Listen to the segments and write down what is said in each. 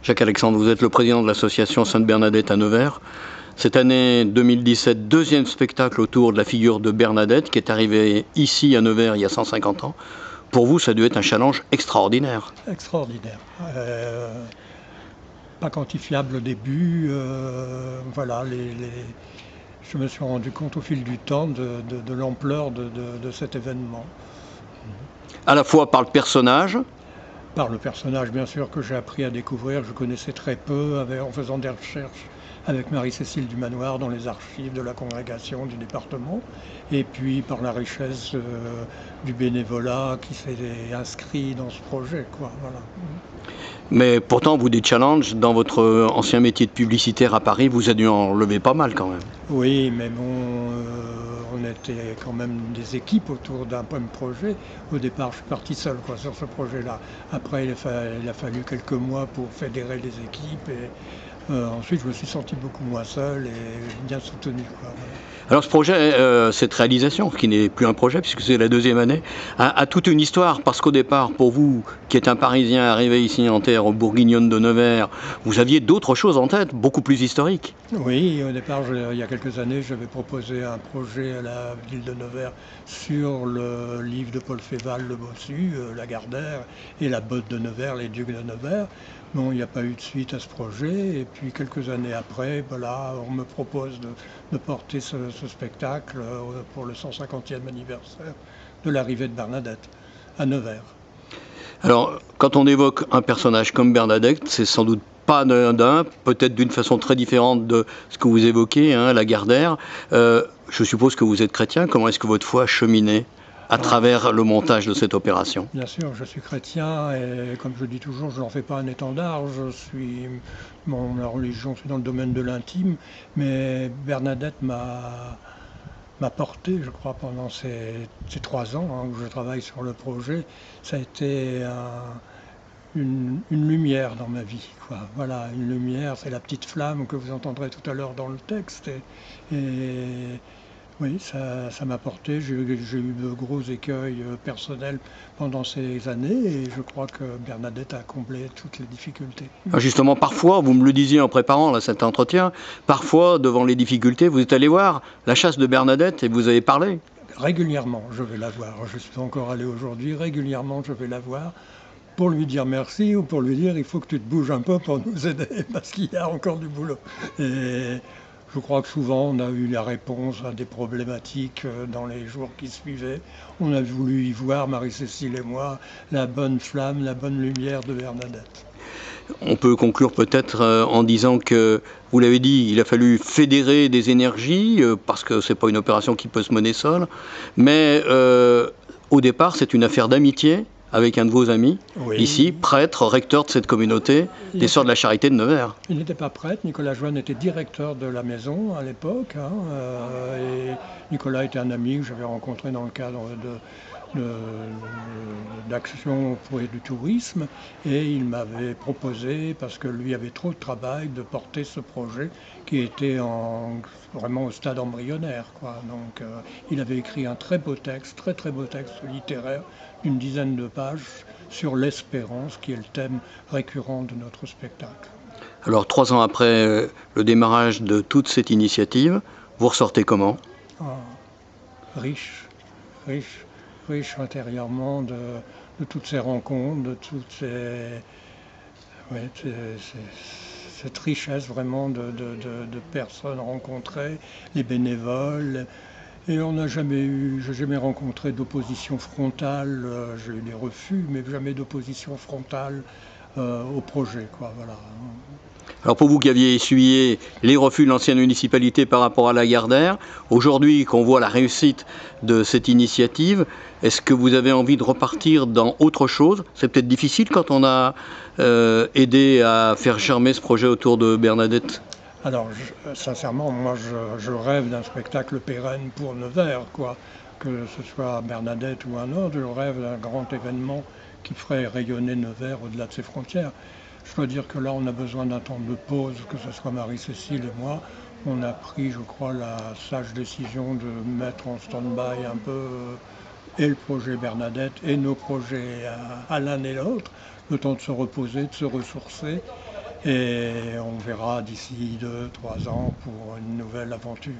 Jacques Alexandre, vous êtes le président de l'association Sainte-Bernadette à Nevers. Cette année 2017, deuxième spectacle autour de la figure de Bernadette qui est arrivée ici à Nevers il y a 150 ans. Pour vous, ça a dû être un challenge extraordinaire. Extraordinaire. Pas quantifiable au début. Voilà, je me suis rendu compte au fil du temps de l'ampleur de cet événement. À la fois par le personnage. Par le personnage, bien sûr, que j'ai appris à découvrir, je connaissais très peu en faisant des recherches avec Marie-Cécile Dumanoir dans les archives de la congrégation du département, et puis par la richesse du bénévolat qui s'est inscrit dans ce projet, quoi. Voilà. Mais pourtant, vous des challenges dans votre ancien métier de publicitaire à Paris, vous avez dû en relever pas mal quand même. Oui, mais bon, on était quand même des équipes autour d'un même projet. Au départ, je suis parti seul sur ce projet-là. Après, il a fallu quelques mois pour fédérer les équipes. Et ensuite, je me suis senti beaucoup moins seul et bien soutenu, quoi. Alors ce projet, cette réalisation, qui n'est plus un projet puisque c'est la deuxième année, a toute une histoire parce qu'au départ, pour vous, qui êtes un Parisien arrivé ici en terre bourguignonne de Nevers, vous aviez d'autres choses en tête, beaucoup plus historiques. Oui, au départ, il y a quelques années, j'avais proposé un projet à la ville de Nevers sur le livre de Paul Féval, Le Bossu, Lagardère, et la botte de Nevers, les Ducs de Nevers. Bon, il n'y a pas eu de suite à ce projet, et puis quelques années après, voilà, on me propose de porter ce spectacle pour le 150e anniversaire de l'arrivée de Bernadette à Nevers. Alors, quand on évoque un personnage comme Bernadette, c'est sans doute pas anodin, peut-être d'une façon très différente de ce que vous évoquez, hein, Lagardère. Je suppose que vous êtes chrétien. Comment est-ce que votre foi a cheminé à travers le montage de cette opération? Bien sûr, je suis chrétien et comme je dis toujours, je n'en fais pas un étendard. La religion, c'est dans le domaine de l'intime, mais Bernadette m'a porté, je crois, pendant ces 3 ans où je travaille sur le projet. Ça a été une lumière dans ma vie, quoi. Voilà, une lumière, c'est la petite flamme que vous entendrez tout à l'heure dans le texte. Et oui, ça m'a porté. J'ai eu de gros écueils personnels pendant ces années et je crois que Bernadette a comblé toutes les difficultés. Justement, parfois, vous me le disiez en préparant là, cet entretien, parfois, devant les difficultés, vous êtes allé voir la chasse de Bernadette et vous avez parlé. Régulièrement, je vais la voir. Je suis encore allé aujourd'hui. Régulièrement, je vais la voir pour lui dire merci ou pour lui dire il faut que tu te bouges un peu pour nous aider parce qu'il y a encore du boulot. Et je crois que souvent on a eu la réponse à des problématiques dans les jours qui suivaient. On a voulu y voir, Marie-Cécile et moi, la bonne flamme, la bonne lumière de Bernadette. On peut conclure peut-être en disant que, vous l'avez dit, il a fallu fédérer des énergies parce que c'est pas une opération qui peut se mener seule. Mais au départ, c'est une affaire d'amitié avec un de vos amis, oui. Ici, prêtre, recteur de cette communauté, des Sœurs de la Charité de Nevers. Il n'était pas prêtre, Nicolas Joanne était directeur de la maison à l'époque, et Nicolas était un ami que j'avais rencontré dans le cadre d'action pour du tourisme, et il m'avait proposé, parce que lui avait trop de travail, de porter ce projet qui était vraiment au stade embryonnaire, quoi. Donc il avait écrit un très beau texte, très beau texte littéraire, d'une dizaine de pages, sur l'espérance, qui est le thème récurrent de notre spectacle. Alors 3 ans après le démarrage de toute cette initiative, vous ressortez comment? Riche intérieurement de toutes ces rencontres, de toutes cette richesse vraiment de personnes rencontrées, les bénévoles. Et j'ai jamais rencontré d'opposition frontale, j'ai eu des refus, mais jamais d'opposition frontale au projet, quoi, voilà. Alors pour vous qui aviez essuyé les refus de l'ancienne municipalité par rapport à Lagardère, aujourd'hui qu'on voit la réussite de cette initiative, est-ce que vous avez envie de repartir dans autre chose? C'est peut-être difficile quand on a aidé à faire germer ce projet autour de Bernadette. Alors, sincèrement, moi, je rêve d'un spectacle pérenne pour Nevers, quoi. Que ce soit Bernadette ou un autre, je rêve d'un grand événement qui ferait rayonner Nevers au-delà de ses frontières. Je dois dire que là, on a besoin d'un temps de pause, que ce soit Marie-Cécile et moi. On a pris, je crois, la sage décision de mettre en stand-by un peu et le projet Bernadette et nos projets à l'un et l'autre, le temps de se reposer, de se ressourcer. Et on verra d'ici 2, 3 ans pour une nouvelle aventure.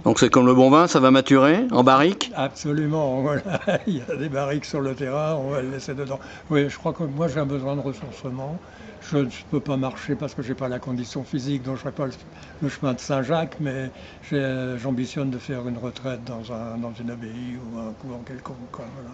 Donc c'est comme le bon vin, ça va maturer en barrique? Absolument, voilà. Il y a des barriques sur le terrain, on va le laisser dedans. Oui, je crois que moi j'ai un besoin de ressourcement. Je ne peux pas marcher parce que je n'ai pas la condition physique, donc je ne ferai pas le chemin de Saint-Jacques, mais j'ambitionne de faire une retraite dans une abbaye ou un couvent quelconque, quoi, voilà.